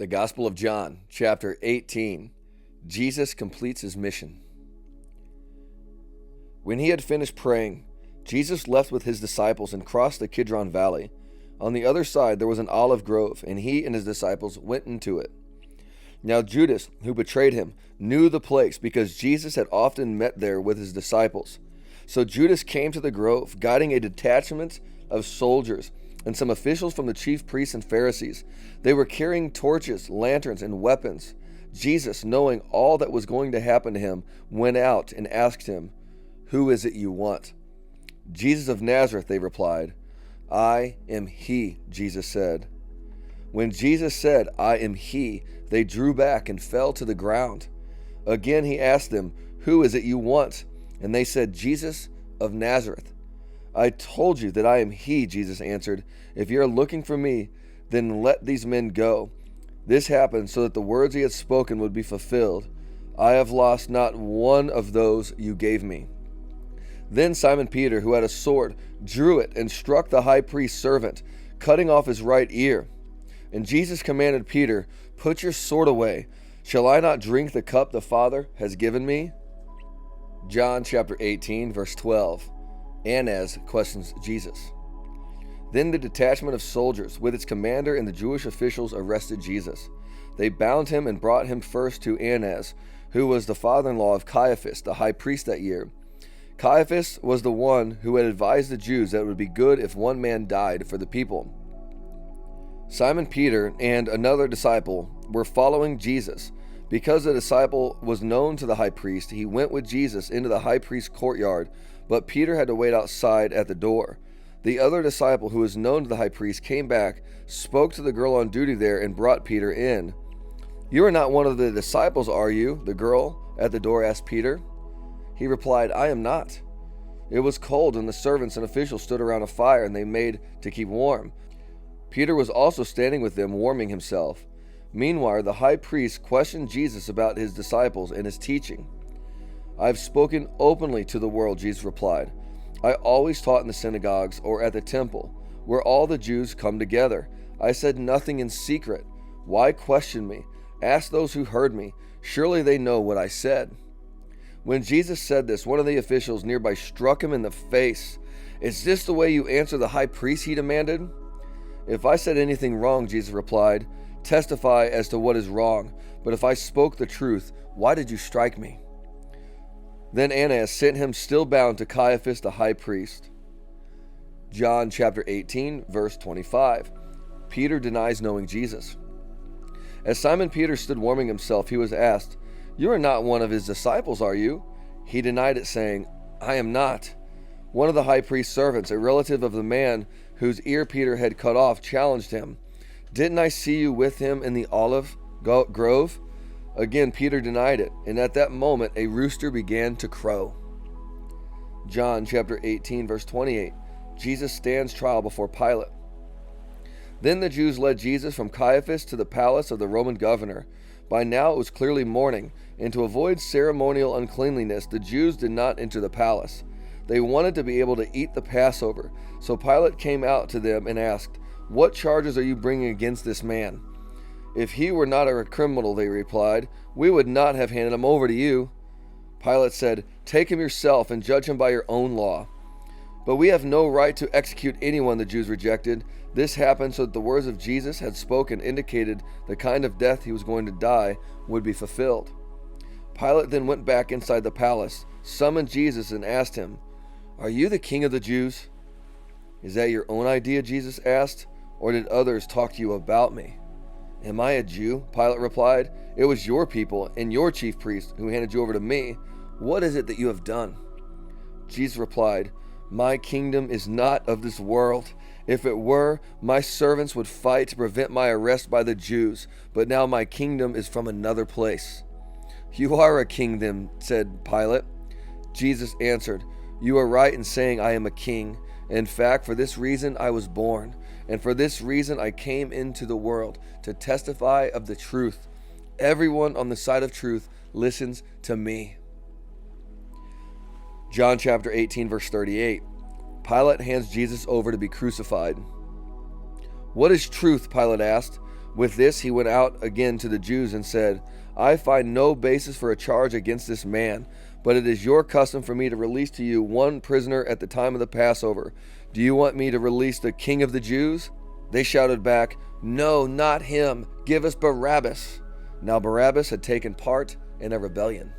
The Gospel of John, chapter 18. Jesus completes his mission. When he had finished praying, Jesus left with his disciples and crossed the Kidron Valley. On the other side there was an olive grove, and he and his disciples went into it. Now Judas, who betrayed him, knew the place because Jesus had often met there with his disciples. So Judas came to the grove, guiding a detachment of soldiers and some officials from the chief priests and Pharisees. They were carrying torches, lanterns, and weapons. Jesus, knowing all that was going to happen to him, went out and asked him, "Who is it you want?" "Jesus of Nazareth," they replied. "I am he," Jesus said. When Jesus said, "I am he," they drew back and fell to the ground. Again he asked them, "Who is it you want?" And they said, "Jesus of Nazareth." "I told you that I am he," Jesus answered. "If you are looking for me, then let these men go." This happened so that the words he had spoken would be fulfilled. "I have lost not one of those you gave me." Then Simon Peter, who had a sword, drew it and struck the high priest's servant, cutting off his right ear. And Jesus commanded Peter, "Put your sword away. Shall I not drink the cup the Father has given me?" John chapter 18, verse 12. Annas questions Jesus. Then the detachment of soldiers, with its commander and the Jewish officials, arrested Jesus. They bound him and brought him first to Annas, who was the father-in-law of Caiaphas, the high priest that year. Caiaphas was the one who had advised the Jews that it would be good if one man died for the people. Simon Peter and another disciple were following Jesus. Because the disciple was known to the high priest, he went with Jesus into the high priest's courtyard, but Peter had to wait outside at the door. The other disciple, who was known to the high priest, came back, spoke to the girl on duty there, and brought Peter in. "You are not one of the disciples, are you?" the girl at the door asked Peter. He replied, "I am not." It was cold, and the servants and officials stood around a fire, and they made to keep warm. Peter was also standing with them, warming himself. Meanwhile, the high priest questioned Jesus about his disciples and his teaching. "I have spoken openly to the world," Jesus replied. "I always taught in the synagogues or at the temple, where all the Jews come together. I said nothing in secret. Why question me? Ask those who heard me. Surely they know what I said." When Jesus said this, one of the officials nearby struck him in the face. "Is this the way you answer the high priest?" he demanded. "If I said anything wrong," Jesus replied, "testify as to what is wrong. But if I spoke the truth, why did you strike me?" Then Annas sent him still bound to Caiaphas the high priest. John chapter 18, verse 25. Peter denies knowing Jesus. As Simon Peter stood warming himself, he was asked, "You are not one of his disciples, are you?" He denied it, saying, "I am not." One of the high priest's servants, a relative of the man whose ear Peter had cut off, challenged him. "Didn't I see you with him in the olive grove?" Again, Peter denied it, and at that moment a rooster began to crow. John chapter 18, verse 28. Jesus stands trial before Pilate. Then the Jews led Jesus from Caiaphas to the palace of the Roman governor. By now it was clearly morning, and to avoid ceremonial uncleanliness, the Jews did not enter the palace. They wanted to be able to eat the Passover, so Pilate came out to them and asked, "What charges are you bringing against this man?" "If he were not a criminal," they replied, "we would not have handed him over to you." Pilate said, "Take him yourself and judge him by your own law." "But we have no right to execute anyone," the Jews rejected. This happened so that the words of Jesus had spoken indicated the kind of death he was going to die would be fulfilled. Pilate then went back inside the palace, summoned Jesus, and asked him, "Are you the king of the Jews?" "Is that your own idea?" Jesus asked, "or did others talk to you about me?" "Am I a Jew?" Pilate replied. "It was your people and your chief priests who handed you over to me. What is it that you have done?" Jesus replied, "My kingdom is not of this world. If it were, my servants would fight to prevent my arrest by the Jews, but now my kingdom is from another place." "You are a king then," said Pilate. Jesus answered, "You are right in saying I am a king. In fact, for this reason I was born, and for this reason I came into the world, to testify of the truth. Everyone on the side of truth listens to me." John chapter 18, verse 38. Pilate hands Jesus over to be crucified. "What is truth?" Pilate asked. With this, he went out again to the Jews and said, I find no basis for a charge against this man, but it is your custom for me to release to you one prisoner at the time of the Passover. Do you want me to release the king of the Jews? They shouted back, No, not him. Give us Barabbas. Now Barabbas had taken part in a rebellion.